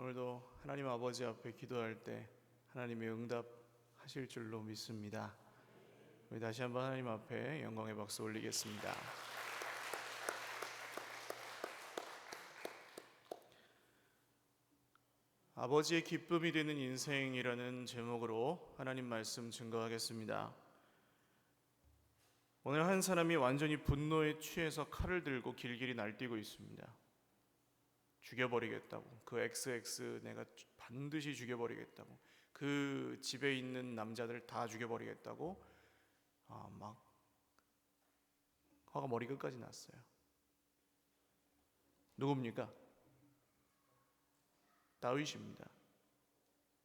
오늘도 하나님 아버지 앞에 기도할 때 하나님의 응답하실 줄로 믿습니다. 우리 다시 한번 하나님 앞에 영광의 박수 올리겠습니다. 아버지의 기쁨이 되는 인생이라는 제목으로 하나님 말씀 증거하겠습니다. 오늘 한 사람이 완전히 분노에 취해서 칼을 들고 길길이 날뛰고 있습니다. 죽여버리겠다고, 그 XX 내가 반드시 죽여버리겠다고, 그 집에 있는 남자들 다 죽여버리겠다고 막 화가 머리 끝까지 났어요. 누굽니까? 다윗입니다.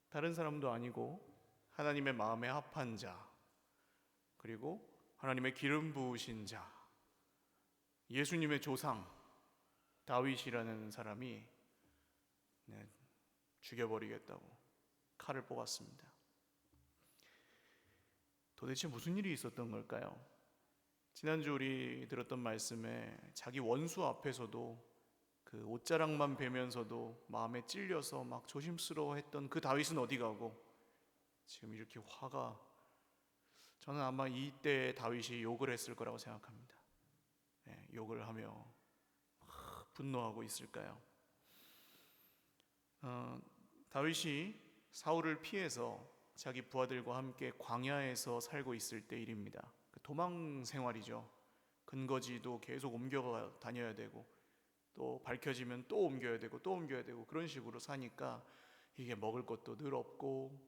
다른 사람도 아니고 하나님의 마음에 합한 자, 그리고 하나님의 기름 부으신 자, 예수님의 조상 다윗이라는 사람이 죽여버리겠다고 칼을 뽑았습니다. 도대체 무슨 일이 있었던 걸까요? 지난주 우리 들었던 말씀에 자기 원수 앞에서도 그 옷자락만 베면서도 마음에 찔려서 막 조심스러워했던 그 다윗은 어디 가고 지금 이렇게 화가, 저는 아마 이때 다윗이 욕을 했을 거라고 생각합니다. 욕을 하며 분노하고 있을까요? 다윗이 사울을 피해서 자기 부하들과 함께 광야에서 살고 있을 때 일입니다. 도망 생활이죠. 근거지도 계속 옮겨 다녀야 되고 또 밝혀지면 또 옮겨야 되고 또 옮겨야 되고 그런 식으로 사니까 이게 먹을 것도 늘 없고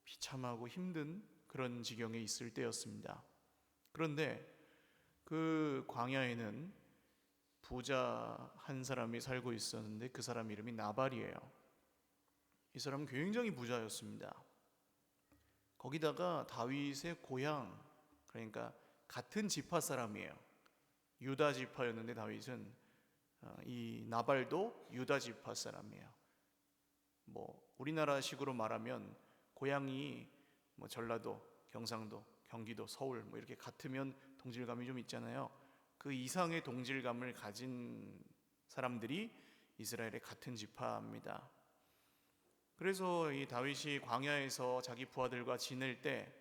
비참하고 힘든 그런 지경에 있을 때였습니다. 그런데 그 광야에는 부자 한 사람이 살고 있었는데 그 사람 이름이 나발이에요. 이 사람은 굉장히 부자였습니다. 거기다가 다윗의 고향, 그러니까 같은 지파 사람이에요. 유다 지파였는데 다윗은 이 나발도 유다 지파 사람이에요. 우리나라식으로 말하면 고향이 전라도, 경상도, 경기도, 서울 이렇게 같으면 동질감이 좀 있잖아요. 그 이상의 동질감을 가진 사람들이 이스라엘의 같은 지파입니다. 그래서 이 다윗이 광야에서 자기 부하들과 지낼 때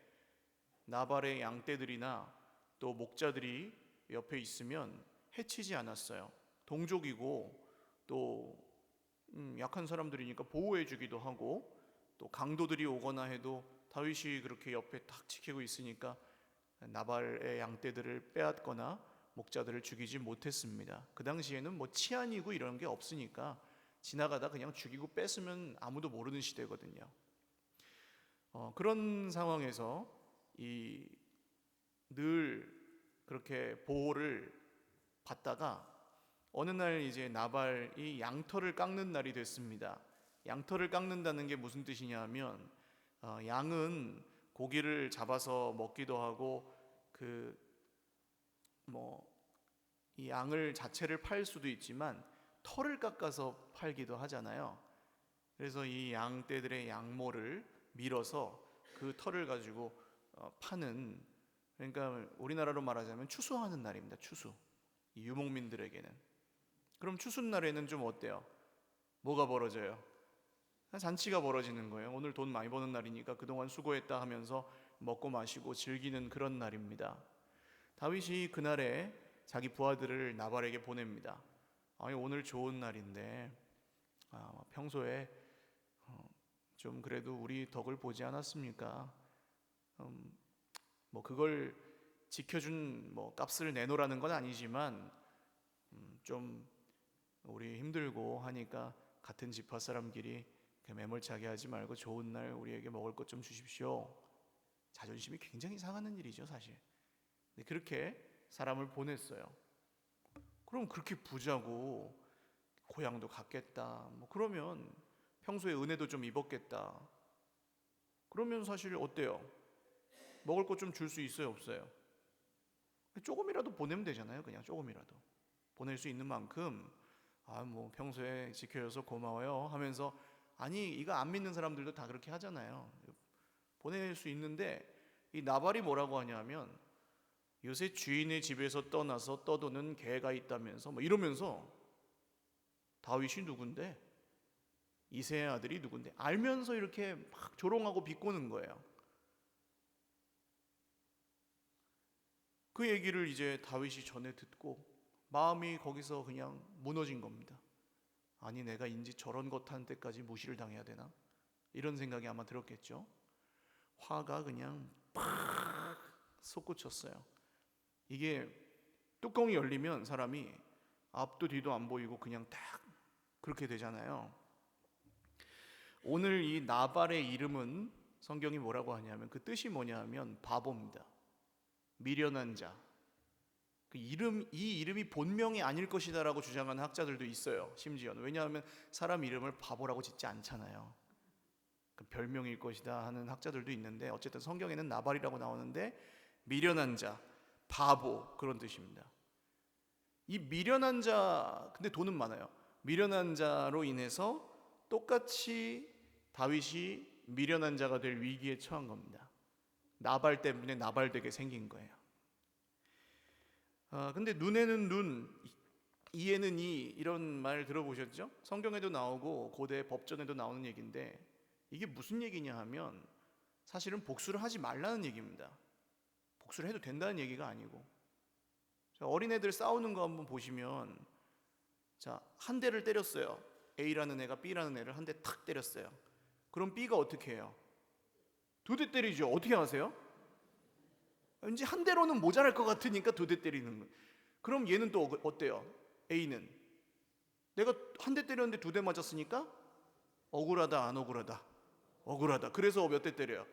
나발의 양떼들이나 또 목자들이 옆에 있으면 해치지 않았어요. 동족이고 또 약한 사람들이니까 보호해 주기도 하고, 또 강도들이 오거나 해도 다윗이 그렇게 옆에 탁 지키고 있으니까 나발의 양떼들을 빼앗거나 목자들을 죽이지 못했습니다. 그 당시에는 치안이고 이런 게 없으니까 지나가다 그냥 죽이고 뺐으면 아무도 모르는 시대거든요. 그런 상황에서 늘 그렇게 보호를 받다가 어느 날 이제 나발이 양털을 깎는 날이 됐습니다. 양털을 깎는다는 게 무슨 뜻이냐면 양은 고기를 잡아서 먹기도 하고 이 양을 자체를 팔 수도 있지만 털을 깎아서 팔기도 하잖아요. 그래서 이 양떼들의 양모를 밀어서 그 털을 가지고 파는, 그러니까 우리나라로 말하자면 추수하는 날입니다. 추수. 이 유목민들에게는. 그럼 추수날에는 좀 어때요? 뭐가 벌어져요? 잔치가 벌어지는 거예요. 오늘 돈 많이 버는 날이니까 그동안 수고했다 하면서 먹고 마시고 즐기는 그런 날입니다. 다윗이 그날에 자기 부하들을 나발에게 보냅니다. 오늘 좋은 날인데 평소에 좀 그래도 우리 덕을 보지 않았습니까? 그걸 지켜준 값을 내놓으라는 건 아니지만 좀 우리 힘들고 하니까 같은 지파 사람끼리 매몰차게 하지 말고 좋은 날 우리에게 먹을 것 좀 주십시오. 자존심이 굉장히 상하는 일이죠, 사실. 근데 그렇게 사람을 보냈어요. 그럼 그렇게 부자고 고향도 같겠다, 그러면 평소에 은혜도 좀 입었겠다, 그러면 사실 어때요? 먹을 것 좀 줄 수 있어요, 없어요? 조금이라도 보내면 되잖아요. 그냥 조금이라도 보낼 수 있는 만큼 평소에 지켜줘서 고마워요 하면서, 아니 이거 안 믿는 사람들도 다 그렇게 하잖아요. 보낼 수 있는데 이 나발이 뭐라고 하냐면 요새 주인의 집에서 떠나서 떠도는 개가 있다면서 이러면서 다윗이 누군데? 이새의 아들이 누군데? 알면서 이렇게 막 조롱하고 비꼬는 거예요. 그 얘기를 이제 다윗이 전에 듣고 마음이 거기서 그냥 무너진 겁니다. 아니, 내가 인지 저런 것 한 때까지 무시를 당해야 되나? 이런 생각이 아마 들었겠죠. 화가 그냥 팍 솟구쳤어요. 이게 뚜껑이 열리면 사람이 앞도 뒤도 안 보이고 그냥 딱 그렇게 되잖아요. 오늘 이 나발의 이름은 성경이 뭐라고 하냐면 그 뜻이 뭐냐 하면 바보입니다. 미련한 자. 이 이름이 본명이 아닐 것이다라고 주장하는 학자들도 있어요. 심지어는. 왜냐하면 사람 이름을 바보라고 짓지 않잖아요. 그 별명일 것이다 하는 학자들도 있는데, 어쨌든 성경에는 나발이라고 나오는데 미련한 자, 바보, 그런 뜻입니다. 이 미련한 자, 근데 돈은 많아요. 미련한 자로 인해서 똑같이 다윗이 미련한 자가 될 위기에 처한 겁니다. 나발 때문에 나발되게 생긴 거예요. 근데 눈에는 눈, 이에는 이, 이런 말 들어보셨죠? 성경에도 나오고 고대 법전에도 나오는 얘기인데, 이게 무슨 얘기냐 하면 사실은 복수를 하지 말라는 얘기입니다. 복수를 해도 된다는 얘기가 아니고, 어린애들 싸우는 거 한번 보시면, 자, 한 대를 때렸어요. A라는 애가 B라는 애를 한 대 탁 때렸어요. 그럼 B가 어떻게 해요? 두 대 때리죠. 어떻게 하세요? 왠지 한 대로는 모자랄 것 같으니까 두 대 때리는 거예요. 그럼 얘는 또 어때요? A는 내가 한 대 때렸는데 두 대 맞았으니까 억울하다, 안 억울하다? 억울하다. 그래서 몇 대 때려요?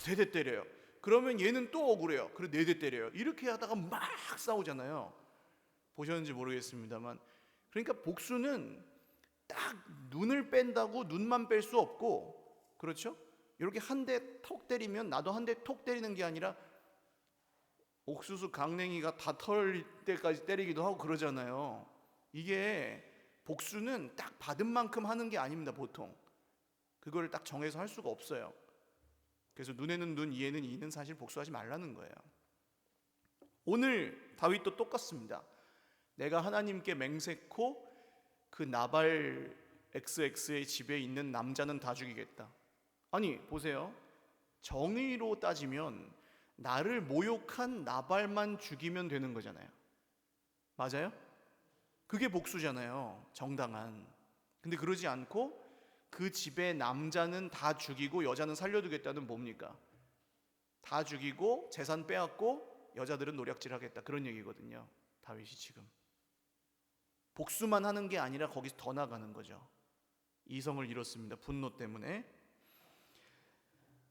세 대 때려요. 그러면 얘는 또 억울해요. 그래서 네 대 때려요. 이렇게 하다가 막 싸우잖아요. 보셨는지 모르겠습니다만, 그러니까 복수는 딱 눈을 뺀다고 눈만 뺄 수 없고, 그렇죠? 이렇게 한 대 톡 때리면 나도 한 대 톡 때리는 게 아니라 옥수수 강냉이가 다 털릴 때까지 때리기도 하고 그러잖아요. 이게 복수는 딱 받은 만큼 하는 게 아닙니다. 보통 그걸 딱 정해서 할 수가 없어요. 그래서 눈에는 눈, 이에는 이는 사실 복수하지 말라는 거예요. 오늘 다윗도 똑같습니다. 내가 하나님께 맹세코 그 나발 XX의 집에 있는 남자는 다 죽이겠다. 아니 보세요. 정의로 따지면 나를 모욕한 나발만 죽이면 되는 거잖아요. 맞아요? 그게 복수잖아요. 정당한. 근데 그러지 않고 그 집의 남자는 다 죽이고 여자는 살려두겠다는 뭡니까? 다 죽이고 재산 빼앗고 여자들은 노략질하겠다, 그런 얘기거든요. 다윗이 지금 복수만 하는 게 아니라 거기서 더 나가는 거죠. 이성을 잃었습니다. 분노 때문에.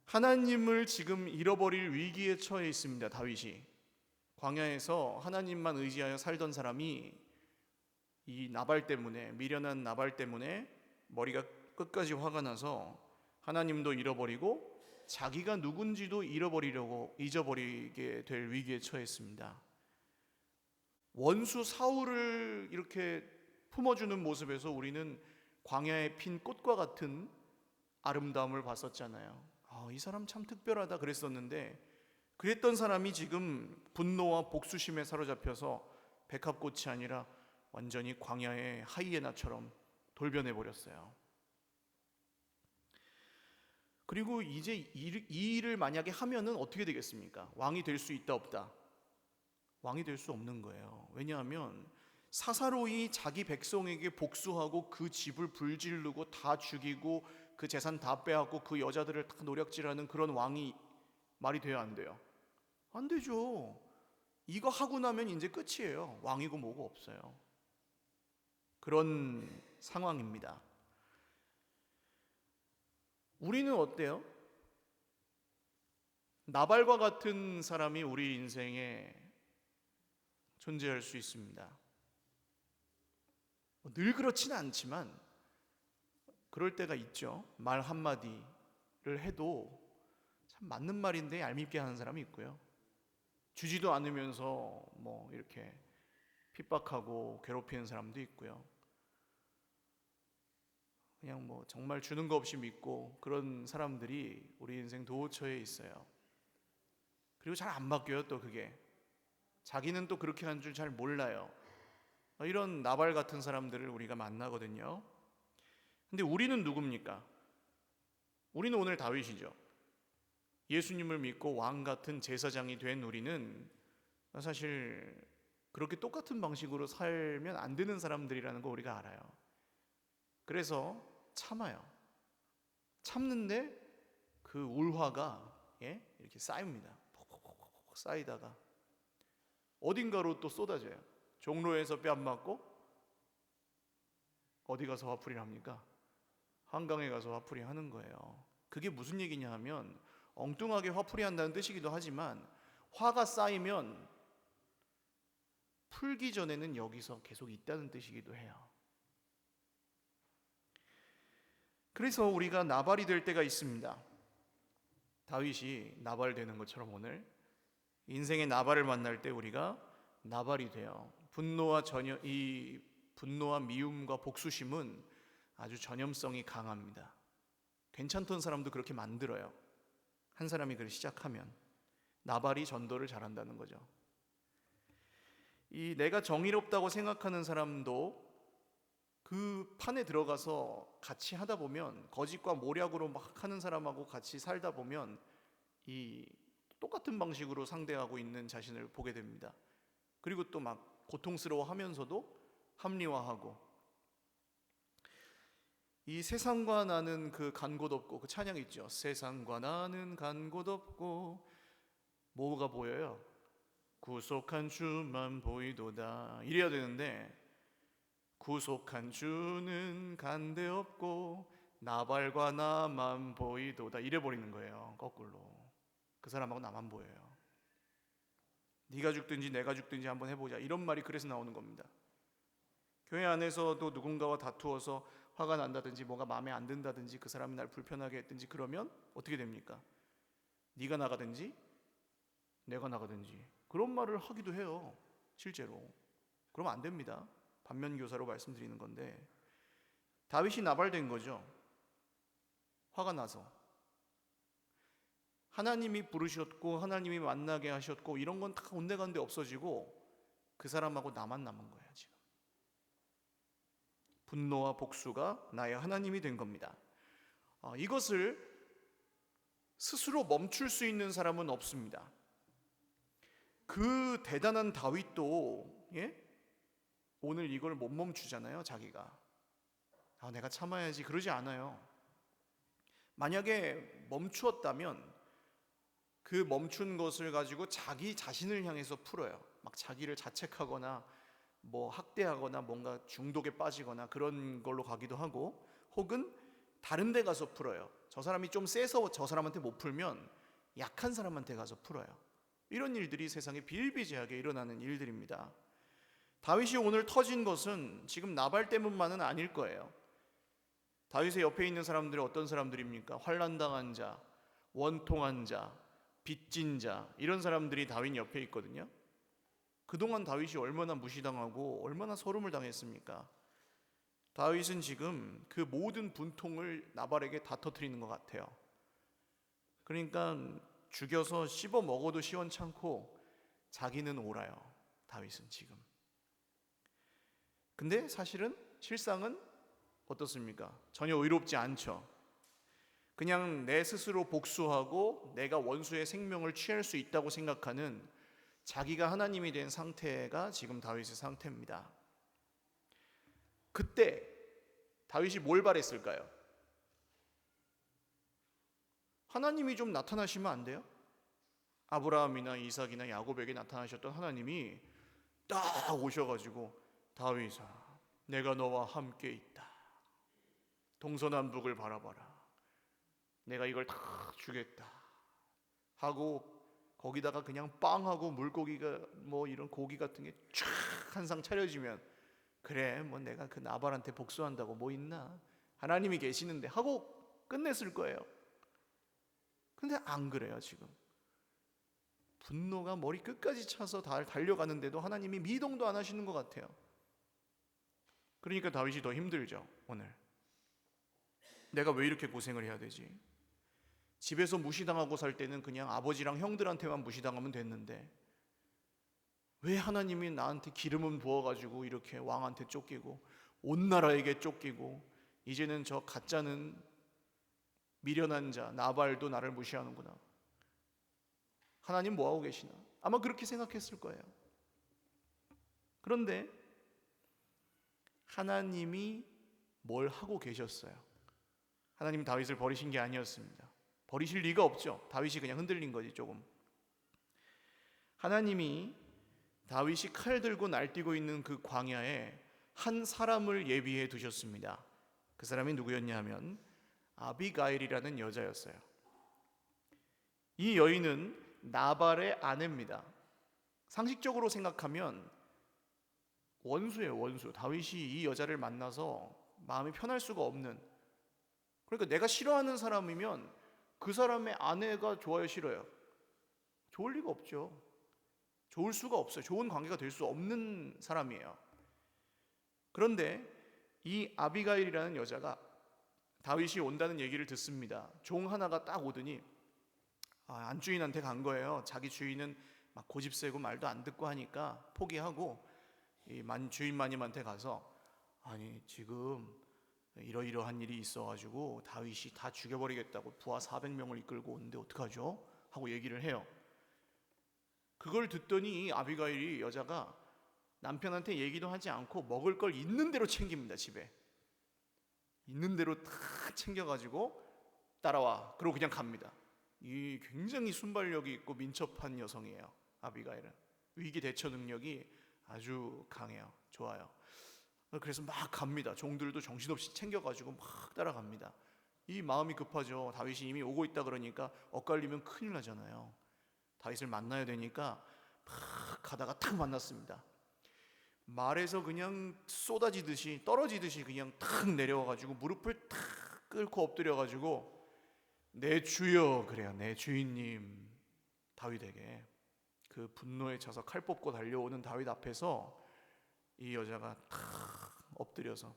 하나님을 지금 잃어버릴 위기에 처해 있습니다. 다윗이 광야에서 하나님만 의지하여 살던 사람이 이 나발 때문에, 미련한 나발 때문에 머리가 끝까지 화가 나서 하나님도 잃어버리고 자기가 누군지도 잊어버리게 될 위기에 처했습니다. 원수 사울을 이렇게 품어주는 모습에서 우리는 광야에 핀 꽃과 같은 아름다움을 봤었잖아요. 이 사람 참 특별하다 그랬었는데, 그랬던 사람이 지금 분노와 복수심에 사로잡혀서 백합꽃이 아니라 완전히 광야의 하이에나처럼 돌변해 버렸어요. 그리고 이제 이 일을 만약에 하면은 어떻게 되겠습니까? 왕이 될 수 있다 없다? 왕이 될 수 없는 거예요. 왜냐하면 사사로이 자기 백성에게 복수하고 그 집을 불지르고 다 죽이고 그 재산 다 빼앗고 그 여자들을 다 노략질하는 그런 왕이 말이 돼요, 안 돼요? 안 되죠. 이거 하고 나면 이제 끝이에요. 왕이고 뭐고 없어요. 그런 상황입니다. 우리는 어때요? 나발과 같은 사람이 우리 인생에 존재할 수 있습니다. 늘 그렇지는 않지만 그럴 때가 있죠. 말 한마디를 해도 참 맞는 말인데 얄밉게 하는 사람이 있고요. 주지도 않으면서 뭐 이렇게 핍박하고 괴롭히는 사람도 있고요. 그냥 뭐 정말 주는 거 없이 믿고 그런 사람들이 우리 인생 도처에 있어요. 그리고 잘 안 바뀌어요. 또 그게 자기는 또 그렇게 하는 줄 잘 몰라요. 이런 나발 같은 사람들을 우리가 만나거든요. 근데 우리는 누굽니까? 우리는 오늘 다윗이죠. 예수님을 믿고 왕 같은 제사장이 된 우리는 사실 그렇게 똑같은 방식으로 살면 안 되는 사람들이라는 거 우리가 알아요. 그래서 참아요. 참는데 그 울화가 이렇게 쌓입니다. 폭폭폭 쌓이다가 어딘가로 또 쏟아져요. 종로에서 뺨 맞고 어디 가서 화풀이를 합니까? 한강에 가서 화풀이 하는 거예요. 그게 무슨 얘기냐 하면 엉뚱하게 화풀이 한다는 뜻이기도 하지만 화가 쌓이면 풀기 전에는 여기서 계속 있다는 뜻이기도 해요. 그래서 우리가 나발이 될 때가 있습니다. 다윗이 나발 되는 것처럼 오늘 인생의 나발을 만날 때 우리가 나발이 돼요. 이 분노와 미움과 복수심은 아주 전염성이 강합니다. 괜찮던 사람도 그렇게 만들어요. 한 사람이 그걸 시작하면 나발이 전도를 잘한다는 거죠. 이 내가 정의롭다고 생각하는 사람도 그 판에 들어가서 같이 하다 보면 거짓과 모략으로 막 하는 사람하고 같이 살다 보면 이 똑같은 방식으로 상대하고 있는 자신을 보게 됩니다. 그리고 또 막 고통스러워하면서도 합리화하고 이 세상과 나는 그 간 곳 없고 그 찬양 있죠. 세상과 나는 간 곳 없고 뭐가 보여요? 구속한 주만 보이도다 이래야 되는데 구속한 주는 간데 없고 나발과 나만 보이도다 이래 버리는 거예요. 거꾸로 그 사람하고 나만 보여요. 네가 죽든지 내가 죽든지 한번 해보자 이런 말이 그래서 나오는 겁니다. 교회 안에서도 누군가와 다투어서 화가 난다든지 뭐가 마음에 안 든다든지 그 사람이 날 불편하게 했든지 그러면 어떻게 됩니까? 네가 나가든지 내가 나가든지 그런 말을 하기도 해요. 실제로 그러면 안 됩니다. 반면교사로 말씀드리는 건데 다윗이 나발된 거죠. 화가 나서 하나님이 부르셨고 하나님이 만나게 하셨고 이런 건 다 온데간데 없어지고 그 사람하고 나만 남은 거예요. 지금 분노와 복수가 나의 하나님이 된 겁니다. 이것을 스스로 멈출 수 있는 사람은 없습니다. 그 대단한 다윗도 오늘 이걸 못 멈추잖아요. 자기가 내가 참아야지 그러지 않아요. 만약에 멈추었다면 그 멈춘 것을 가지고 자기 자신을 향해서 풀어요. 막 자기를 자책하거나 뭐 학대하거나 뭔가 중독에 빠지거나 그런 걸로 가기도 하고 혹은 다른 데 가서 풀어요. 저 사람이 좀 세서 저 사람한테 못 풀면 약한 사람한테 가서 풀어요. 이런 일들이 세상에 비일비재하게 일어나는 일들입니다. 다윗이 오늘 터진 것은 지금 나발 때문만은 아닐 거예요. 다윗의 옆에 있는 사람들이 어떤 사람들입니까? 환난당한 자, 원통한 자, 빚진 자 이런 사람들이 다윗 옆에 있거든요. 그동안 다윗이 얼마나 무시당하고 얼마나 서름을 당했습니까? 다윗은 지금 그 모든 분통을 나발에게 다 터뜨리는 것 같아요. 그러니까 죽여서 씹어 먹어도 시원찮고 자기는 옳아요. 다윗은 지금. 근데 사실은 실상은 어떻습니까? 전혀 의롭지 않죠. 그냥 내 스스로 복수하고 내가 원수의 생명을 취할 수 있다고 생각하는 자기가 하나님이 된 상태가 지금 다윗의 상태입니다. 그때 다윗이 뭘 바랬을까요? 하나님이 좀 나타나시면 안 돼요? 아브라함이나 이삭이나 야곱에게 나타나셨던 하나님이 딱 오셔가지고 다윗아 내가 너와 함께 있다. 동서남북을 바라봐라. 내가 이걸 다 주겠다 하고 거기다가 그냥 빵하고 물고기가 뭐 이런 고기 같은 게 쫙 한 상 차려지면 그래 뭐 내가 그 나발한테 복수한다고 뭐 있나 하나님이 계시는데 하고 끝냈을 거예요. 근데 안 그래요. 지금 분노가 머리 끝까지 차서 달려가는데도 하나님이 미동도 안 하시는 것 같아요. 그러니까 다윗이 더 힘들죠. 오늘 내가 왜 이렇게 고생을 해야 되지? 집에서 무시당하고 살 때는 그냥 아버지랑 형들한테만 무시당하면 됐는데 왜 하나님이 나한테 기름은 부어가지고 이렇게 왕한테 쫓기고 온 나라에게 쫓기고 이제는 저 가짜는 미련한 자 나발도 나를 무시하는구나. 하나님 뭐하고 계시나? 아마 그렇게 생각했을 거예요. 그런데 하나님이 뭘 하고 계셨어요? 하나님이 다윗을 버리신 게 아니었습니다. 버리실 리가 없죠. 다윗이 그냥 흔들린 거지 조금. 하나님이 다윗이 칼 들고 날뛰고 있는 그 광야에 한 사람을 예비해 두셨습니다. 그 사람이 누구였냐 하면 아비가일이라는 여자였어요. 이 여인은 나발의 아내입니다. 상식적으로 생각하면 원수예요, 원수. 다윗이 이 여자를 만나서 마음이 편할 수가 없는, 그러니까 내가 싫어하는 사람이면 그 사람의 아내가 좋아요, 싫어요? 좋을 리가 없죠. 좋을 수가 없어요. 좋은 관계가 될 수 없는 사람이에요. 그런데 이 아비가일이라는 여자가 다윗이 온다는 얘기를 듣습니다. 종 하나가 딱 오더니 안주인한테 간 거예요. 자기 주인은 막 고집세고 말도 안 듣고 하니까 포기하고 이 주인 마님한테 가서 아니 지금 이러이러한 일이 있어가지고 다윗이 다 죽여버리겠다고 부하 400명을 이끌고 오는데 어떡하죠? 하고 얘기를 해요. 그걸 듣더니 이 아비가일이 여자가 남편한테 얘기도 하지 않고 먹을 걸 있는 대로 챙깁니다. 집에 있는 대로 다 챙겨가지고 따라와. 그러고 그냥 갑니다. 이 굉장히 순발력이 있고 민첩한 여성이에요. 아비가일은 위기 대처 능력이 아주 강해요. 좋아요. 그래서 막 갑니다. 종들도 정신없이 챙겨가지고 막 따라갑니다. 이 마음이 급하죠. 다윗이 이미 오고 있다 그러니까 엇갈리면 큰일 나잖아요. 다윗을 만나야 되니까 막 가다가 탁 만났습니다. 말에서 그냥 쏟아지듯이 떨어지듯이 그냥 탁 내려와가지고 무릎을 탁 꿇고 엎드려가지고 내 주여, 그래요, 내 주인님. 다윗에게 그 분노에 차서 칼 뽑고 달려오는 다윗 앞에서 이 여자가 탁 엎드려서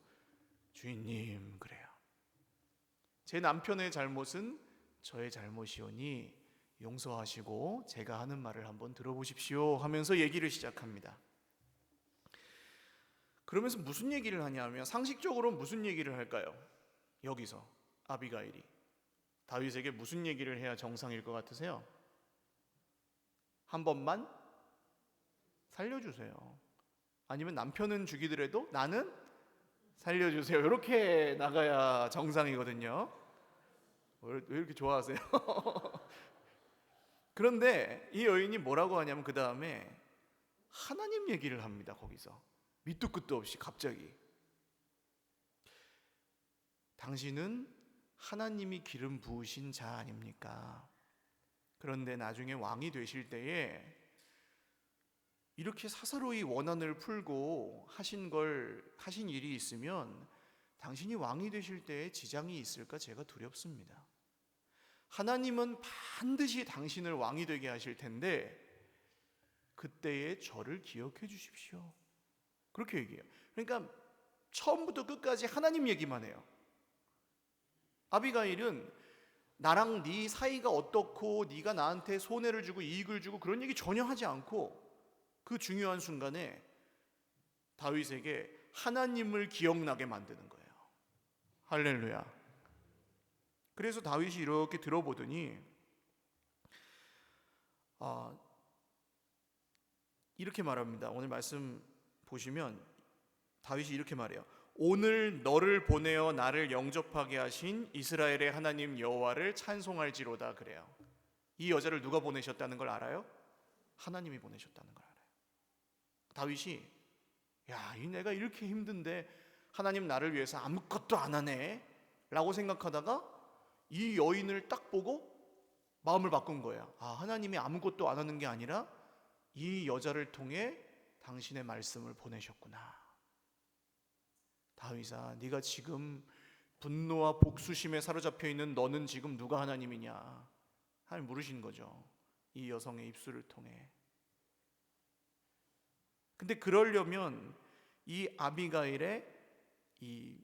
주인님, 그래요, 제 남편의 잘못은 저의 잘못이오니 용서하시고 제가 하는 말을 한번 들어보십시오 하면서 얘기를 시작합니다. 그러면서 무슨 얘기를 하냐면 상식적으로 무슨 얘기를 할까요? 여기서 아비가일이 다윗에게 무슨 얘기를 해야 정상일 것 같으세요? 한 번만 살려주세요. 아니면 남편은 죽이더라도 나는 살려주세요. 이렇게 나가야 정상이거든요. 왜 이렇게 좋아하세요? 그런데 이 여인이 뭐라고 하냐면 그 다음에 하나님 얘기를 합니다. 거기서 밑도 끝도 없이 갑자기 당신은 하나님이 기름 부으신 자 아닙니까? 그런데 나중에 왕이 되실 때에 이렇게 사사로이 원한을 풀고 하신 일이 있으면 당신이 왕이 되실 때에 지장이 있을까 제가 두렵습니다. 하나님은 반드시 당신을 왕이 되게 하실 텐데 그때의 저를 기억해 주십시오. 그렇게 얘기해요. 그러니까 처음부터 끝까지 하나님 얘기만 해요. 아비가일은 나랑 네 사이가 어떻고 네가 나한테 손해를 주고 이익을 주고 그런 얘기 전혀 하지 않고 그 중요한 순간에 다윗에게 하나님을 기억나게 만드는 거예요. 할렐루야. 그래서 다윗이 이렇게 들어보더니 이렇게 말합니다. 오늘 말씀 보시면 다윗이 이렇게 말해요. 오늘 너를 보내어 나를 영접하게 하신 이스라엘의 하나님 여호와를 찬송할지로다. 그래요. 이 여자를 누가 보내셨다는 걸 알아요? 하나님이 보내셨다는 걸 알아요. 다윗이 이 내가 이렇게 힘든데 하나님 나를 위해서 아무것도 안 하네 라고 생각하다가 이 여인을 딱 보고 마음을 바꾼 거예요. 하나님이 아무것도 안 하는 게 아니라 이 여자를 통해 당신의 말씀을 보내셨구나. 다윗아, 네가 지금 분노와 복수심에 사로잡혀 있는 너는 지금 누가 하나님이냐? 하나님 물으신 거죠. 이 여성의 입술을 통해. 근데 그러려면 이 아비가일의 이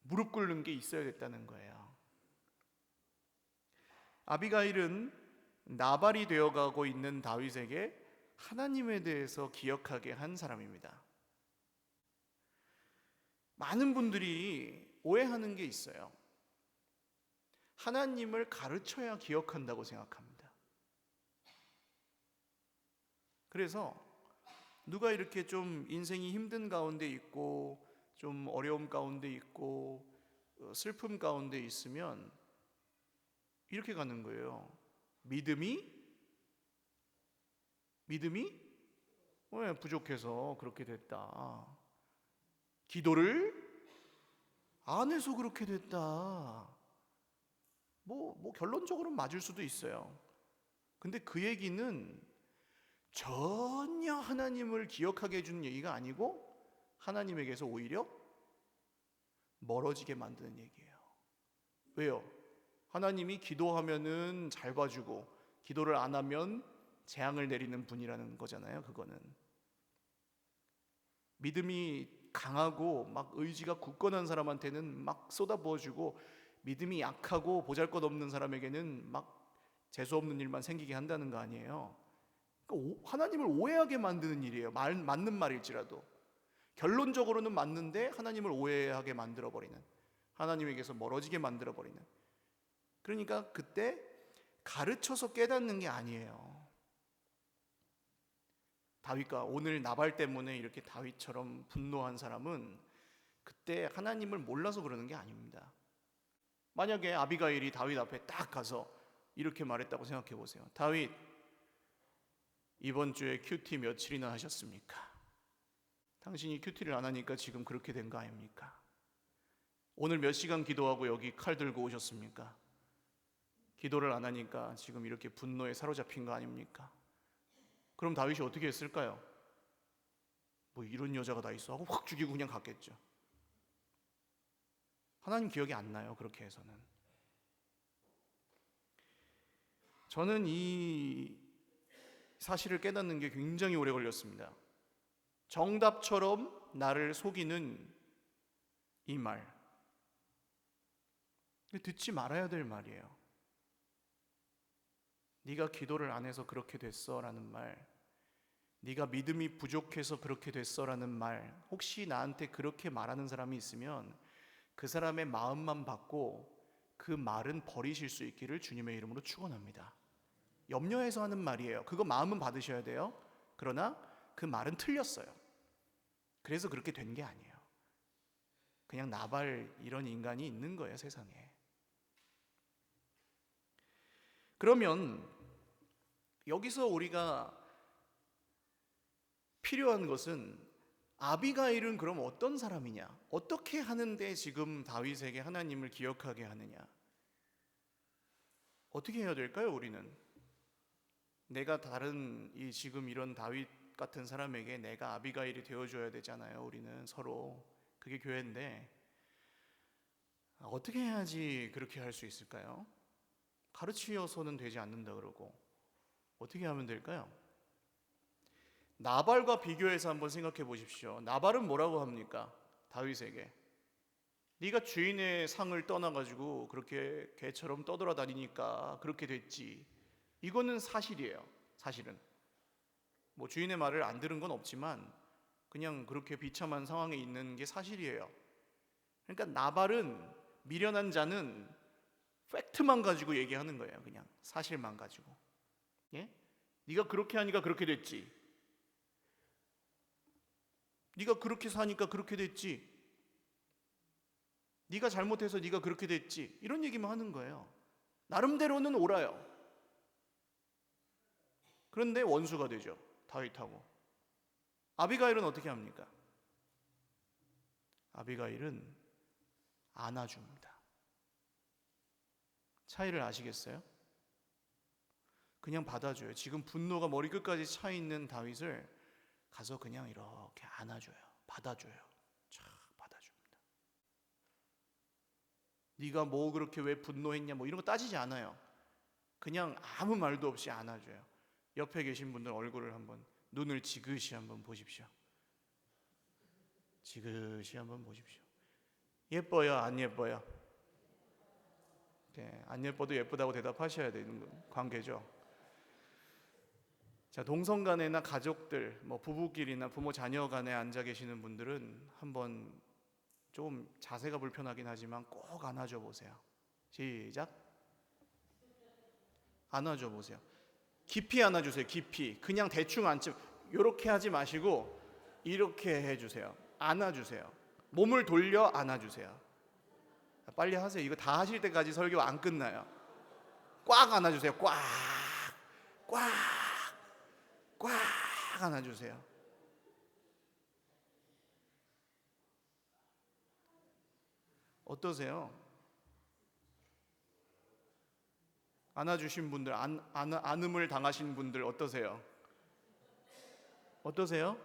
무릎 꿇는 게 있어야 됐다는 거예요. 아비가일은 나발이 되어가고 있는 다윗에게 하나님에 대해서 기억하게 한 사람입니다. 많은 분들이 오해하는 게 있어요. 하나님을 가르쳐야 기억한다고 생각합니다. 그래서 누가 이렇게 좀 인생이 힘든 가운데 있고 좀 어려움 가운데 있고 슬픔 가운데 있으면 이렇게 가는 거예요. 믿음이 왜 부족해서 그렇게 됐다. 기도를 안 해서 그렇게 됐다. 뭐 결론적으로 맞을 수도 있어요. 근데 그 얘기는 전혀 하나님을 기억하게 해주는 얘기가 아니고 하나님에게서 오히려 멀어지게 만드는 얘기예요. 왜요? 하나님이 기도하면은 잘 봐주고 기도를 안 하면 재앙을 내리는 분이라는 거잖아요. 그거는 믿음이 강하고 막 의지가 굳건한 사람한테는 막 쏟아부어주고 믿음이 약하고 보잘것없는 사람에게는 막 재수없는 일만 생기게 한다는 거 아니에요. 그러니까 하나님을 오해하게 만드는 일이에요. 맞는 말일지라도 결론적으로는 맞는데 하나님을 오해하게 만들어버리는, 하나님에게서 멀어지게 만들어버리는. 그러니까 그때 가르쳐서 깨닫는 게 아니에요. 다윗과 오늘 나발 때문에 이렇게 다윗처럼 분노한 사람은 그때 하나님을 몰라서 그러는 게 아닙니다. 만약에 아비가일이 다윗 앞에 딱 가서 이렇게 말했다고 생각해 보세요. 다윗, 이번 주에 큐티 며칠이나 하셨습니까? 당신이 큐티를 안 하니까 지금 그렇게 된 거 아닙니까? 오늘 몇 시간 기도하고 여기 칼 들고 오셨습니까? 기도를 안 하니까 지금 이렇게 분노에 사로잡힌 거 아닙니까? 그럼 다윗이 어떻게 했을까요? 뭐 이런 여자가 다 있어 하고 확 죽이고 그냥 갔겠죠. 하나님 기억이 안 나요. 그렇게 해서는. 저는 이 사실을 깨닫는 게 굉장히 오래 걸렸습니다. 정답처럼 나를 속이는 이 말, 듣지 말아야 될 말이에요. 네가 기도를 안 해서 그렇게 됐어 라는 말, 네가 믿음이 부족해서 그렇게 됐어 라는 말, 혹시 나한테 그렇게 말하는 사람이 있으면 그 사람의 마음만 받고 그 말은 버리실 수 있기를 주님의 이름으로 축원합니다. 염려해서 하는 말이에요. 그거 마음은 받으셔야 돼요. 그러나 그 말은 틀렸어요. 그래서 그렇게 된 게 아니에요. 그냥 나발 이런 인간이 있는 거예요, 세상에. 그러면 여기서 우리가 필요한 것은 아비가일은 그럼 어떤 사람이냐? 어떻게 하는데 지금 다윗에게 하나님을 기억하게 하느냐? 어떻게 해야 될까요, 우리는? 내가 다른 지금 이런 다윗 같은 사람에게 내가 아비가일이 되어줘야 되잖아요. 우리는 서로. 그게 교회인데 어떻게 해야지 그렇게 할 수 있을까요? 가르치어서는 되지 않는다 그러고 어떻게 하면 될까요? 나발과 비교해서 한번 생각해 보십시오. 나발은 뭐라고 합니까? 다윗에게 네가 주인의 상을 떠나가지고 그렇게 개처럼 떠돌아다니니까 그렇게 됐지. 이거는 사실이에요. 사실은 뭐 주인의 말을 안 들은 건 없지만 그냥 그렇게 비참한 상황에 있는 게 사실이에요. 그러니까 나발은 미련한 자는 팩트만 가지고 얘기하는 거예요. 그냥 사실만 가지고. 예? 네가 그렇게 하니까 그렇게 됐지. 네가 그렇게 사니까 그렇게 됐지. 네가 잘못해서 네가 그렇게 됐지. 이런 얘기만 하는 거예요. 나름대로는 옳아요. 그런데 원수가 되죠. 다윗하고. 아비가일은 어떻게 합니까? 아비가일은 안아줍니다. 차이를 아시겠어요? 그냥 받아줘요. 지금 분노가 머리끝까지 차 있는 다윗을 가서 그냥 이렇게 안아줘요. 받아줘요. 쫙 받아줍니다. 네가 뭐 그렇게 왜 분노했냐 뭐 이런 거 따지지 않아요. 그냥 아무 말도 없이 안아줘요. 옆에 계신 분들 얼굴을 한번, 눈을 지그시 한번 보십시오. 지그시 한번 보십시오. 예뻐요? 안 예뻐요? 네, 안 예뻐도 예쁘다고 대답하셔야 되는 관계죠. 자, 동성간에나 가족들, 뭐 부부끼리나 부모 자녀 간에 앉아 계시는 분들은 한번 좀 자세가 불편하긴 하지만 꼭 안아줘 보세요. 시작. 안아줘 보세요. 깊이 안아주세요. 깊이. 그냥 대충 앉지, 이렇게 하지 마시고 이렇게 해주세요. 안아주세요. 몸을 돌려 안아주세요. 빨리 하세요. 이거 다 하실 때까지 설교 안 끝나요. 꽉 안아주세요. 꽉, 꽉, 꽉 안아주세요. 어떠세요? 안아주신 분들, 안음을 당하신 분들 어떠세요? 어떠세요?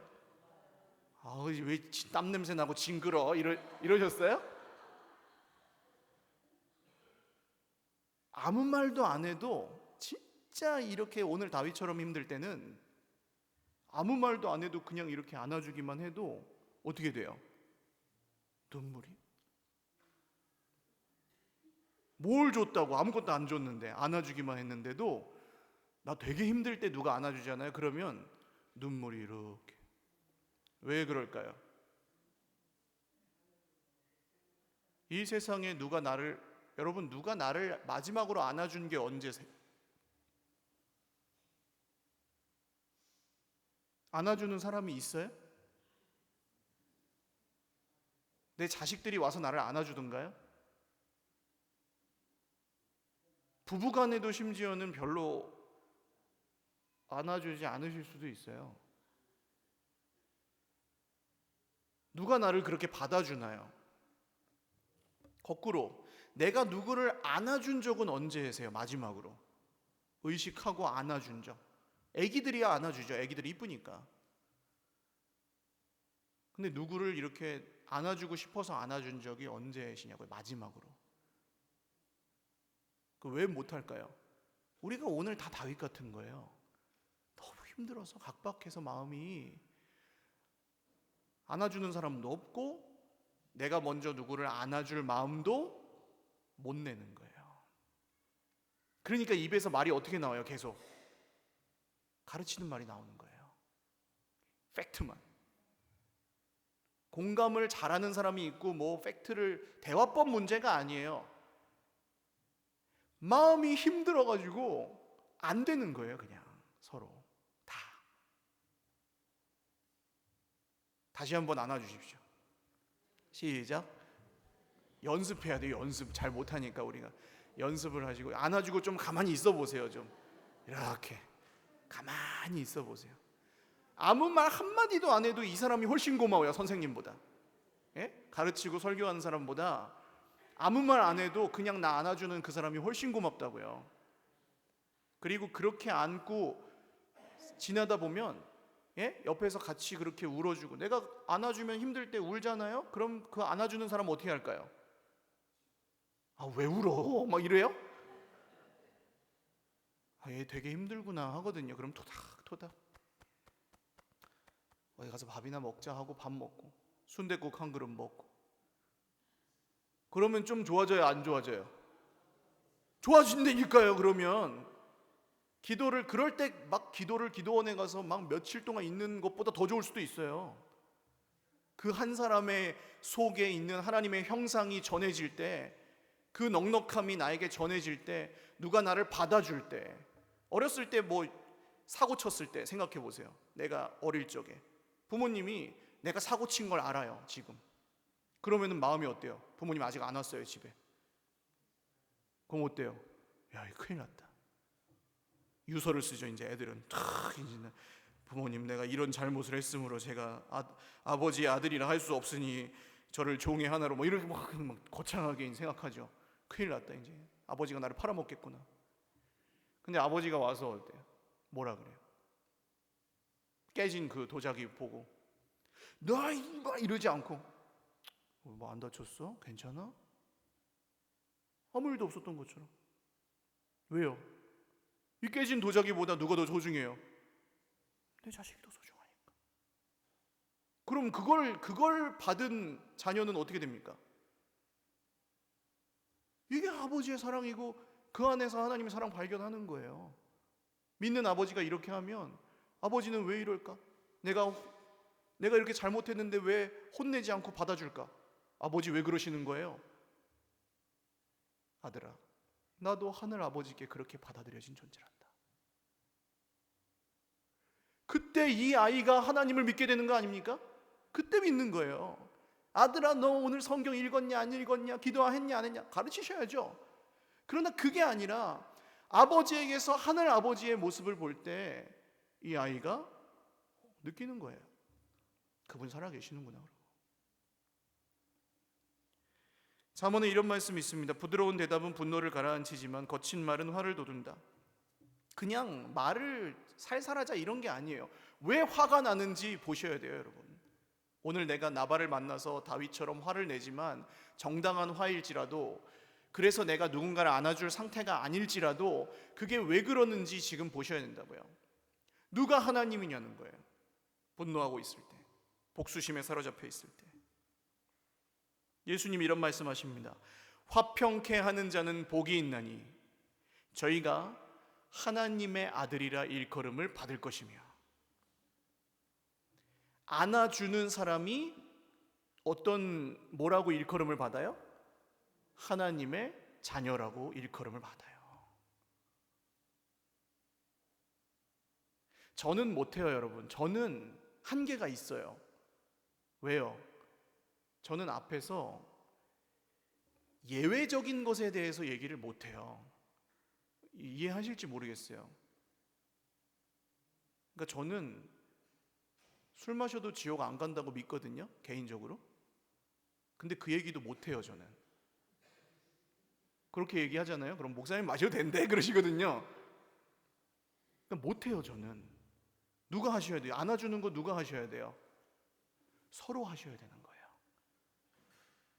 왜 땀 냄새 나고 징그러 이러셨어요? 아무 말도 안 해도, 진짜 이렇게 오늘 다윗처럼 힘들 때는 아무 말도 안 해도 그냥 이렇게 안아주기만 해도 어떻게 돼요? 눈물이. 뭘 줬다고? 아무것도 안 줬는데, 안아주기만 했는데도. 나 되게 힘들 때 누가 안아주잖아요. 그러면 눈물이 이렇게. 왜 그럴까요? 이 세상에 여러분, 누가 나를 마지막으로 안아준 게 언제세요? 안아주는 사람이 있어요? 내 자식들이 와서 나를 안아주던가요? 부부간에도 심지어는 별로 안아주지 않으실 수도 있어요. 누가 나를 그렇게 받아주나요? 거꾸로, 내가 누구를 안아준 적은 언제세요? 마지막으로 의식하고 안아준 적. 애기들이야 안아주죠. 애기들이 이쁘니까. 근데 누구를 이렇게 안아주고 싶어서 안아준 적이 언제시냐고요? 마지막으로. 왜 못할까요? 우리가 오늘 다 다윗 같은 거예요. 너무 힘들어서 각박해서 마음이, 안아주는 사람도 없고 내가 먼저 누구를 안아줄 마음도 못 내는 거예요. 그러니까 입에서 말이 어떻게 나와요? 계속 가르치는 말이 나오는 거예요. 팩트만. 공감을 잘하는 사람이 있고 팩트를, 대화법 문제가 아니에요. 마음이 힘들어가지고 안 되는 거예요. 그냥 서로 다. 다시 한번 안아주십시오. 시작. 연습해야 돼요. 연습. 잘 못하니까 우리가 연습을 하시고, 안아주고 좀 가만히 있어 보세요. 좀 이렇게 가만히 있어 보세요. 아무 말 한마디도 안 해도 이 사람이 훨씬 고마워요. 선생님보다. 가르치고 설교하는 사람보다 아무 말 안 해도 그냥 나 안아주는 그 사람이 훨씬 고맙다고요. 그리고 그렇게 안고 지나다 보면 옆에서 같이 그렇게 울어주고, 내가 안아주면 힘들 때 울잖아요. 그럼 그 안아주는 사람은 어떻게 할까요? 왜 울어? 막 이래요? 얘 되게 힘들구나 하거든요. 그럼 토닥토닥 어디 가서 밥이나 먹자 하고 밥 먹고 순댓국 한 그릇 먹고, 그러면 좀 좋아져요? 안 좋아져요? 좋아진다니까요. 그러면 그럴 때 막 기도를 기도원에 가서 막 며칠 동안 있는 것보다 더 좋을 수도 있어요. 그 한 사람의 속에 있는 하나님의 형상이 전해질 때, 그 넉넉함이 나에게 전해질 때, 누가 나를 받아줄 때, 어렸을 때 사고 쳤을 때 생각해 보세요. 내가 어릴 적에 부모님이 내가 사고 친 걸 알아요. 지금 그러면은 마음이 어때요? 부모님 아직 안 왔어요 집에. 그럼 어때요? 야, 이거 큰일 났다. 유서를 쓰죠. 이제 애들은 이제는 부모님, 내가 이런 잘못을 했으므로 제가 아버지의 아들이라 할 수 없으니 저를 종의 하나로 이렇게 막 거창하게 생각하죠. 큰일 났다. 이제 아버지가 나를 팔아먹겠구나. 근데 아버지가 와서 어때요? 뭐라 그래요? 깨진 그 도자기 보고 너 이러지 않고, 안 다쳤어? 괜찮아? 아무 일도 없었던 것처럼. 왜요? 이 깨진 도자기보다 누가 더 소중해요? 내 자식이 더 소중하니까. 그럼 그걸 받은 자녀는 어떻게 됩니까? 이게 아버지의 사랑이고 그 안에서 하나님의 사랑 발견하는 거예요. 믿는 아버지가 이렇게 하면 아버지는 왜 이럴까? 내가 이렇게 잘못했는데 왜 혼내지 않고 받아줄까? 아버지 왜 그러시는 거예요? 아들아, 나도 하늘 아버지께 그렇게 받아들여진 존재란다. 그때 이 아이가 하나님을 믿게 되는 거 아닙니까? 그때 믿는 거예요. 아들아, 너 오늘 성경 읽었냐 안 읽었냐, 기도했냐 안 했냐 가르치셔야죠. 그러나 그게 아니라 아버지에게서 하늘 아버지의 모습을 볼 때 이 아이가 느끼는 거예요. 그분 살아계시는구나. 잠언에 이런 말씀이 있습니다. 부드러운 대답은 분노를 가라앉히지만 거친 말은 화를 돋운다. 그냥 말을 살살하자 이런 게 아니에요. 왜 화가 나는지 보셔야 돼요, 여러분. 오늘 내가 나발을 만나서 다윗처럼 화를 내지만 정당한 화일지라도, 그래서 내가 누군가를 안아줄 상태가 아닐지라도 그게 왜 그러는지 지금 보셔야 된다고요. 누가 하나님이냐는 거예요. 분노하고 있을 때, 복수심에 사로잡혀 있을 때. 예수님이 이런 말씀하십니다. 화평케 하는 자는 복이 있나니 저희가 하나님의 아들이라 일컬음을 받을 것이며. 안아주는 사람이 뭐라고 일컬음을 받아요? 하나님의 자녀라고 일컬음을 받아요. 저는 못해요, 여러분. 저는 한계가 있어요. 왜요? 저는 앞에서 예외적인 것에 대해서 얘기를 못해요. 이해하실지 모르겠어요. 그러니까 저는 술 마셔도 지옥 안 간다고 믿거든요, 개인적으로. 근데 그 얘기도 못해요, 저는. 그렇게 얘기하잖아요. 그럼 목사님 마셔도 된대 그러시거든요. 그러니까 못해요, 저는. 누가 하셔야 돼요? 안아주는 거 누가 하셔야 돼요? 서로 하셔야 되는 거예요.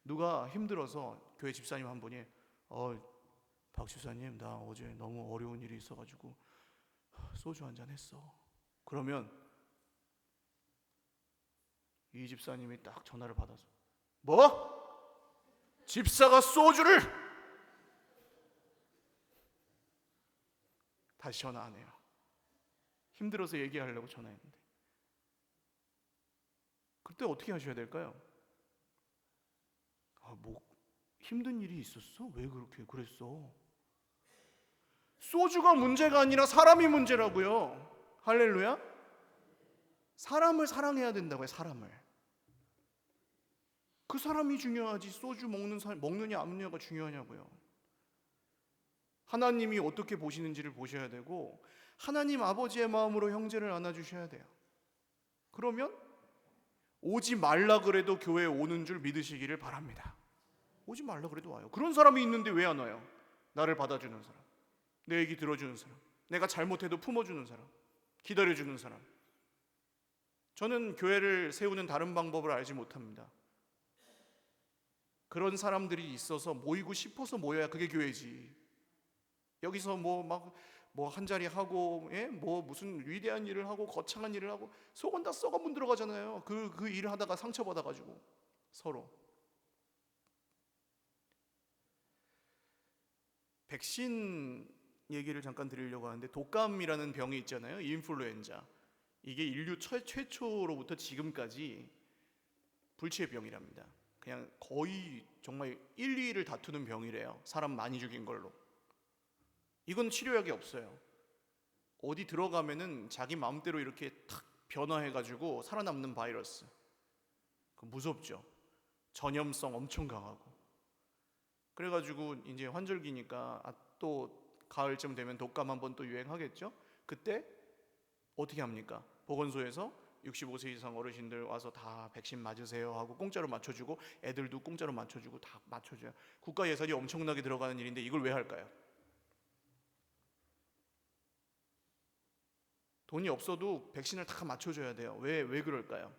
누가 힘들어서 교회 집사님 한 분이 박 집사님, 나 어제 너무 어려운 일이 있어가지고 소주 한잔 했어. 그러면 이 집사님이 딱 전화를 받아서, 뭐? 집사가 소주를? 다시 전화 안 해요. 힘들어서 얘기하려고 전화했는데. 그때 어떻게 하셔야 될까요? 뭐 힘든 일이 있었어? 왜 그렇게 그랬어? 소주가 문제가 아니라 사람이 문제라고요. 할렐루야. 사람을 사랑해야 된다고요. 사람을. 그 사람이 중요하지 소주 먹느냐 안 먹느냐가 중요하냐고요. 하나님이 어떻게 보시는지를 보셔야 되고, 하나님 아버지의 마음으로 형제를 안아주셔야 돼요. 그러면 오지 말라 그래도 교회에 오는 줄 믿으시기를 바랍니다. 오지 말라 그래도 와요. 그런 사람이 있는데 왜 안 와요? 나를 받아주는 사람, 내 얘기 들어주는 사람, 내가 잘못해도 품어주는 사람, 기다려주는 사람. 저는 교회를 세우는 다른 방법을 알지 못합니다. 그런 사람들이 있어서 모이고 싶어서 모여야 그게 교회지. 여기서 한 자리 하고, 뭐 무슨 위대한 일을 하고 거창한 일을 하고 속은 다 썩어 문들어가잖아요. 그 일을 하다가 상처받아가지고 서로. 백신 얘기를 잠깐 드리려고 하는데, 독감이라는 병이 있잖아요. 인플루엔자. 이게 인류 최초로부터 지금까지 불치의 병이랍니다. 그냥 거의 정말 1, 2위를 다투는 병이래요. 사람 많이 죽인 걸로. 이건 치료약이 없어요. 어디 들어가면은 자기 마음대로 이렇게 탁 변화해가지고 살아남는 바이러스. 무섭죠. 전염성 엄청 강하고. 그래가지고 이제 환절기니까 또 가을쯤 되면 독감 한번 또 유행하겠죠. 그때 어떻게 합니까? 보건소에서 65세 이상 어르신들 와서 다 백신 맞으세요 하고 공짜로 맞춰주고, 애들도 공짜로 맞춰주고 다 맞춰줘요. 국가 예산이 엄청나게 들어가는 일인데 이걸 왜 할까요? 돈이 없어도 백신을 다 맞춰줘야 돼요. 왜 그럴까요?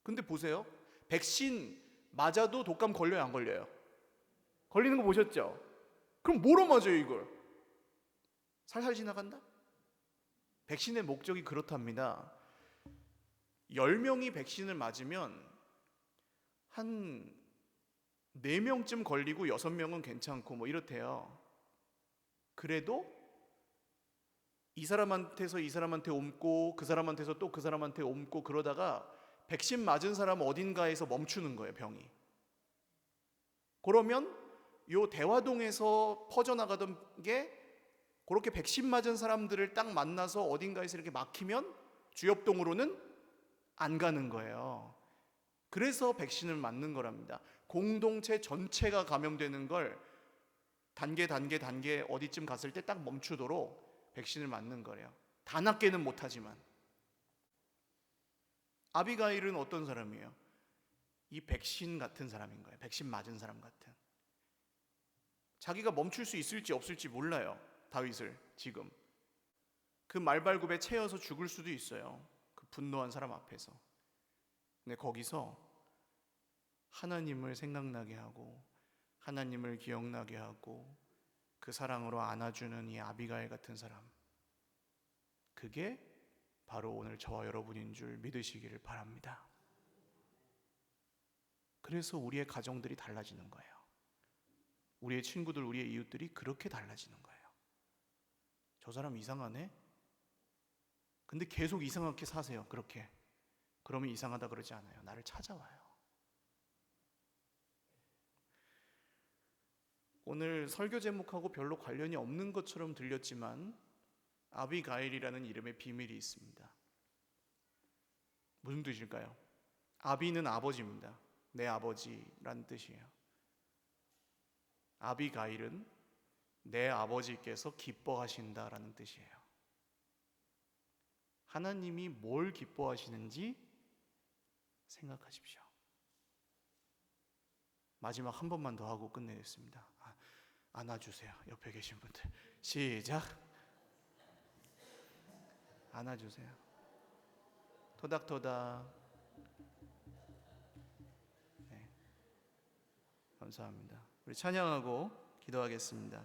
근데 보세요. 백신 맞아도 독감 걸려요, 안 걸려요? 걸리는 거 보셨죠? 그럼 뭐로 맞아요, 이걸? 살살 지나간다? 백신의 목적이 그렇답니다. 10명이 백신을 맞으면 한 4명쯤 걸리고 6명은 괜찮고 뭐 이렇대요. 그래도 이 사람한테서 이 사람한테 옮고 그 사람한테서 또 그 사람한테 옮고 그러다가 백신 맞은 사람 어딘가에서 멈추는 거예요, 병이. 그러면 요 대화동에서 퍼져나가던 게 그렇게 백신 맞은 사람들을 딱 만나서 어딘가에서 이렇게 막히면 주엽동으로는 안 가는 거예요. 그래서 백신을 맞는 거랍니다. 공동체 전체가 감염되는 걸 단계 어디쯤 갔을 때 딱 멈추도록 백신을 맞는 거래요. 다 낫게는 못하지만. 아비가일은 어떤 사람이에요? 이 백신 같은 사람인 거예요. 백신 맞은 사람 같은. 자기가 멈출 수 있을지 없을지 몰라요. 다윗을 지금 그 말발굽에 채여서 죽을 수도 있어요. 그 분노한 사람 앞에서. 근데 거기서 하나님을 생각나게 하고 하나님을 기억나게 하고 그 사랑으로 안아주는 이 아비가일 같은 사람, 그게 바로 오늘 저와 여러분인 줄 믿으시기를 바랍니다. 그래서 우리의 가정들이 달라지는 거예요. 우리의 친구들, 우리의 이웃들이 그렇게 달라지는 거예요. 저 사람 이상하네? 근데 계속 이상하게 사세요. 그렇게. 그러면 이상하다 그러지 않아요. 나를 찾아와요. 오늘 설교 제목하고 별로 관련이 없는 것처럼 들렸지만 아비가일이라는 이름의 비밀이 있습니다. 무슨 뜻일까요? 아비는 아버지입니다. 내 아버지라는 뜻이에요. 아비가일은 내 아버지께서 기뻐하신다라는 뜻이에요. 하나님이 뭘 기뻐하시는지 생각하십시오. 마지막 한 번만 더 하고 끝내겠습니다. 안아주세요. 옆에 계신 분들. 시작. 안아주세요. 토닥토닥. 네. 감사합니다. 우리 찬양하고 기도하겠습니다.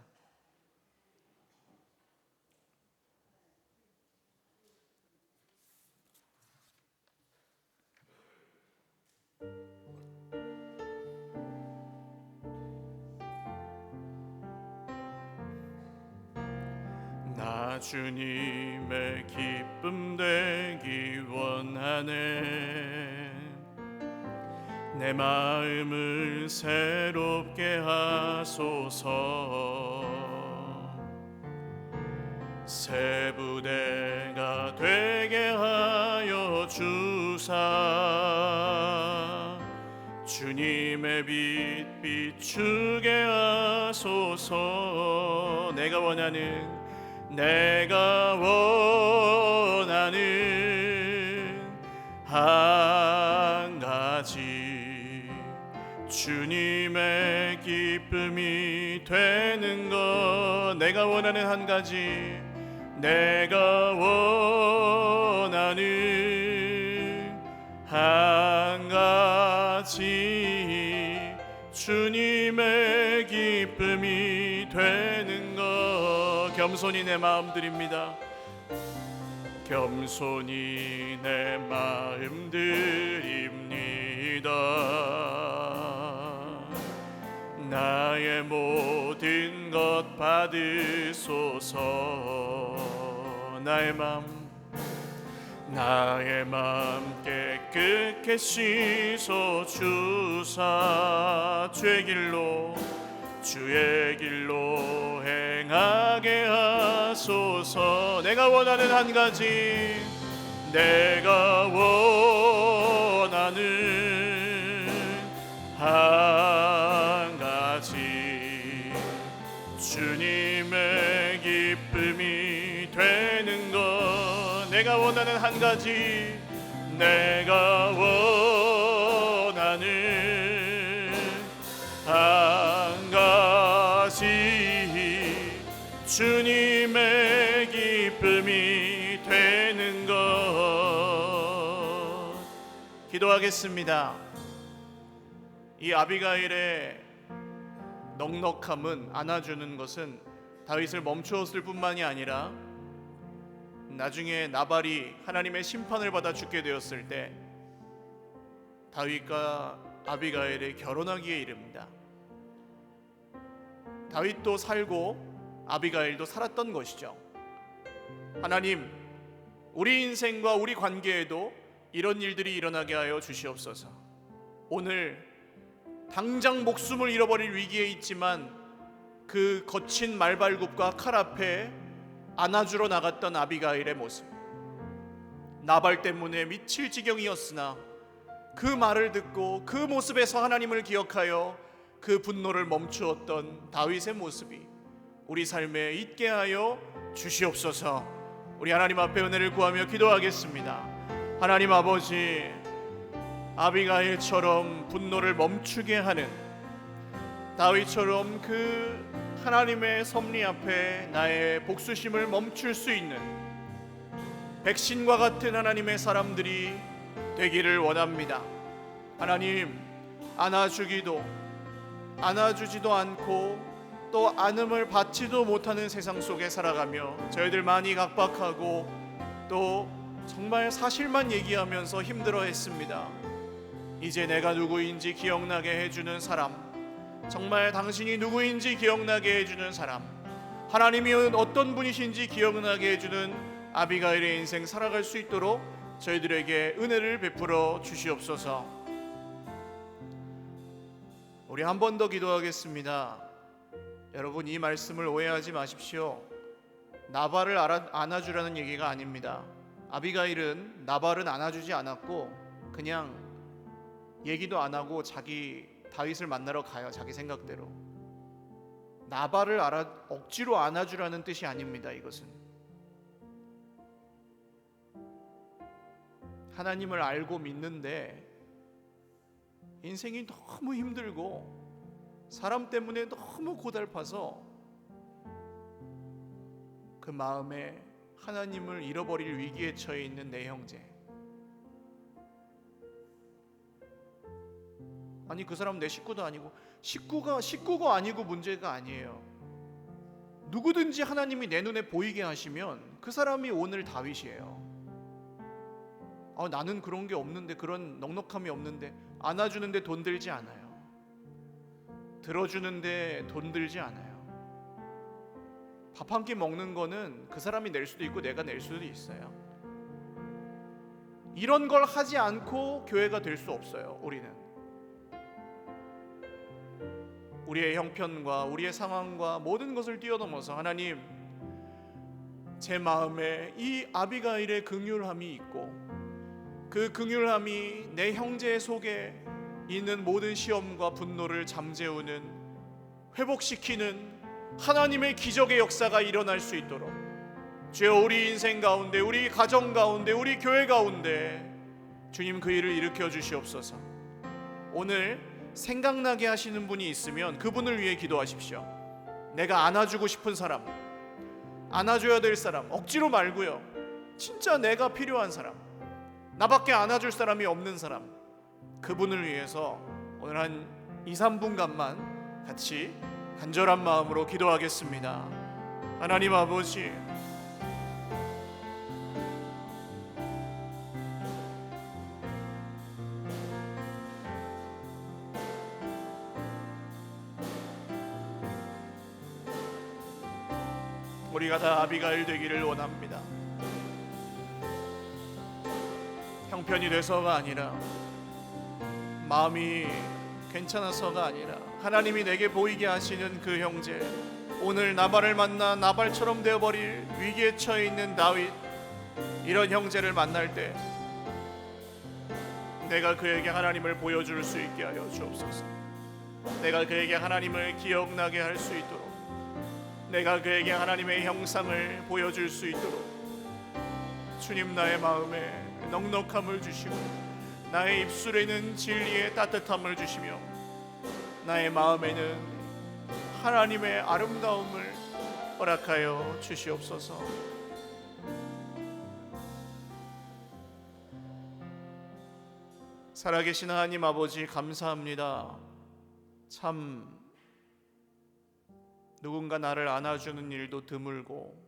나 주님의 기쁨 되기 원하네. 내 마음을 새롭게 하소서. 새 부대가 되게 하여 주사. 주님의 빛 비추게 하소서. 내가 원하는 한 가지, 주님의 기쁨이 되는 것. 내가 원하는 한 가지, 내가 원하는 한 가지, 주님의 기쁨이 되는 것. 겸손히 내 마음 드립니다. 겸손히 내 마음 드립니다. 나의 모든 것 받으소서. 나의 마음 깨끗게 씻어 주사. 주의 길로 행하게 하소서. 내가 원하는 한 가지, 내가 원하는 한 가지, 주님의 기쁨이 되는 것. 내가 원하는 한 가지, 내가 원하는 한 가지, 주님의 기쁨이 되는 것. 기도하겠습니다. 이 아비가일의 넉넉함은, 안아주는 것은 다윗을 멈추었을 뿐만이 아니라 나중에 나발이 하나님의 심판을 받아 죽게 되었을 때 다윗과 아비가일이 결혼하기에 이릅니다. 다윗도 살고 아비가일도 살았던 것이죠. 하나님, 우리 인생과 우리 관계에도 이런 일들이 일어나게 하여 주시옵소서. 오늘 당장 목숨을 잃어버릴 위기에 있지만 그 거친 말발굽과 칼 앞에 안아주러 나갔던 아비가일의 모습, 나발 때문에 미칠 지경이었으나 그 말을 듣고 그 모습에서 하나님을 기억하여 그 분노를 멈추었던 다윗의 모습이 우리 삶에 있게 하여 주시옵소서. 우리 하나님 앞에 은혜를 구하며 기도하겠습니다. 하나님 아버지, 아비가일처럼 분노를 멈추게 하는, 다윗처럼 그 하나님의 섭리 앞에 나의 복수심을 멈출 수 있는 백신과 같은 하나님의 사람들이 되기를 원합니다. 하나님, 안아주지도 않고 또 안음을 받지도 못하는 세상 속에 살아가며 저희들 많이 각박하고 또 정말 사실만 얘기하면서 힘들어했습니다. 이제 내가 누구인지 기억나게 해주는 사람, 정말 당신이 누구인지 기억나게 해주는 사람, 하나님이 어떤 분이신지 기억나게 해주는 아비가일의 인생 살아갈 수 있도록 저희들에게 은혜를 베풀어 주시옵소서. 우리 한 번 더 기도하겠습니다. 여러분, 이 말씀을 오해하지 마십시오. 나발을 안아주라는 얘기가 아닙니다. 아비가일은 나발은 안아주지 않았고 그냥 얘기도 안 하고 자기 다윗을 만나러 가요. 자기 생각대로. 나발을 억지로 안아주라는 뜻이 아닙니다. 이것은 하나님을 알고 믿는데 인생이 너무 힘들고 사람 때문에 너무 고달파서 그 마음에 하나님을 잃어버릴 위기에 처해 있는 내 형제, 아니 그 사람 내 식구도 아니고, 식구가 아니고 문제가 아니에요. 누구든지 하나님이 내 눈에 보이게 하시면 그 사람이 오늘 다윗이에요. 나는 그런 게 없는데, 그런 넉넉함이 없는데, 안아주는데 돈 들지 않아요. 들어주는데 돈 들지 않아요. 밥 한 끼 먹는 거는 그 사람이 낼 수도 있고 내가 낼 수도 있어요. 이런 걸 하지 않고 교회가 될 수 없어요. 우리의 형편과 우리의 상황과 모든 것을 뛰어넘어서 하나님, 제 마음에 이 아비가일의 긍휼함이 있고 그 긍휼함이 내 형제 속에 있는 모든 시험과 분노를 잠재우는, 회복시키는 하나님의 기적의 역사가 일어날 수 있도록 주여, 우리 인생 가운데, 우리 가정 가운데, 우리 교회 가운데 주님 그 일을 일으켜 주시옵소서. 오늘 생각나게 하시는 분이 있으면 그분을 위해 기도하십시오. 내가 안아주고 싶은 사람, 안아줘야 될 사람, 억지로 말고요, 진짜 내가 필요한 사람, 나밖에 안아줄 사람이 없는 사람, 그분을 위해서 오늘 한 2-3분간만 같이 간절한 마음으로 기도하겠습니다. 하나님 아버지, 우리가 다 아비가일 되기를 원합니다. 형편이 돼서가 아니라, 마음이 괜찮아서가 아니라, 하나님이 내게 보이게 하시는 그 형제, 오늘 나발을 만나 나발처럼 되어버릴 위기에 처해 있는 다윗, 이런 형제를 만날 때 내가 그에게 하나님을 보여줄 수 있게 하여 주옵소서. 내가 그에게 하나님을 기억나게 할 수 있도록, 내가 그에게 하나님의 형상을 보여줄 수 있도록 주님, 나의 마음에 넉넉함을 주시고 나의 입술에는 진리의 따뜻함을 주시며 나의 마음에는 하나님의 아름다움을 허락하여 주시옵소서. 살아계신 하나님 아버지, 감사합니다. 참 누군가 나를 안아주는 일도 드물고,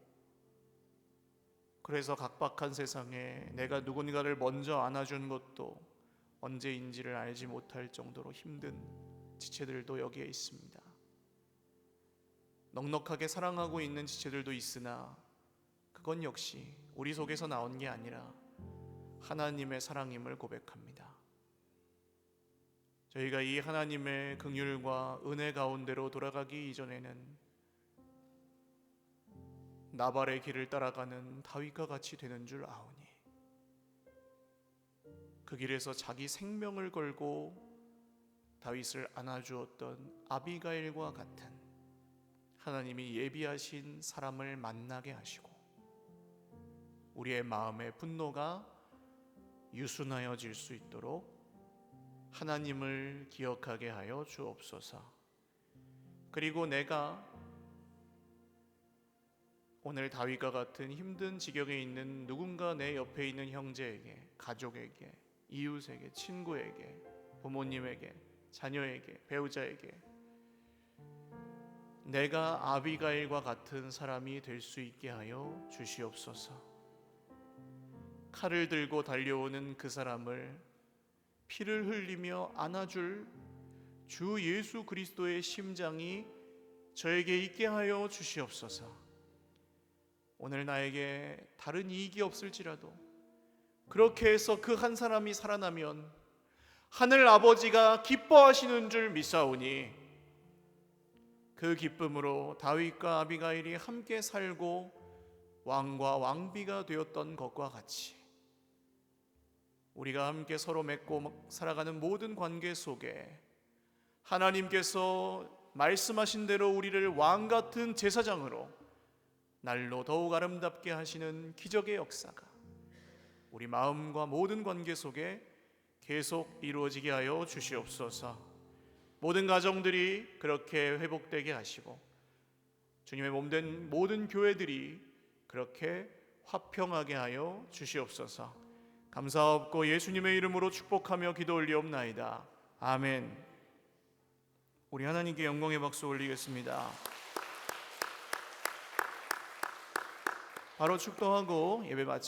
그래서 각박한 세상에 내가 누군가를 먼저 안아준 것도 언제인지를 알지 못할 정도로 힘든 지체들도 여기에 있습니다. 넉넉하게 사랑하고 있는 지체들도 있으나 그건 역시 우리 속에서 나온 게 아니라 하나님의 사랑임을 고백합니다. 저희가 이 하나님의 긍휼과 은혜 가운데로 돌아가기 이전에는 나발의 길을 따라가는 다윗과 같이 되는 줄 아오니, 그 길에서 자기 생명을 걸고 다윗을 안아주었던 아비가일과 같은 하나님이 예비하신 사람을 만나게 하시고 우리의 마음의 분노가 유순하여질 수 있도록 하나님을 기억하게 하여 주옵소서. 그리고 내가 오늘 다윗과 같은 힘든 지경에 있는 누군가 내 옆에 있는 형제에게, 가족에게, 이웃에게, 친구에게, 부모님에게, 자녀에게, 배우자에게 내가 아비가일과 같은 사람이 될 수 있게 하여 주시옵소서. 칼을 들고 달려오는 그 사람을 피를 흘리며 안아줄 주 예수 그리스도의 심장이 저에게 있게 하여 주시옵소서. 오늘 나에게 다른 이익이 없을지라도 그렇게 해서 그 한 사람이 살아나면 하늘 아버지가 기뻐하시는 줄 믿사오니, 그 기쁨으로 다윗과 아비가일이 함께 살고 왕과 왕비가 되었던 것과 같이 우리가 함께 서로 맺고 살아가는 모든 관계 속에 하나님께서 말씀하신 대로 우리를 왕 같은 제사장으로 날로 더욱 아름답게 하시는 기적의 역사가 우리 마음과 모든 관계 속에 계속 이루어지게 하여 주시옵소서. 모든 가정들이 그렇게 회복되게 하시고 주님의 몸된 모든 교회들이 그렇게 화평하게 하여 주시옵소서. 감사하옵고 예수님의 이름으로 축복하며 기도 올리옵나이다. 아멘. 우리 하나님께 영광의 박수 올리겠습니다. 바로 축도하고 예배 마치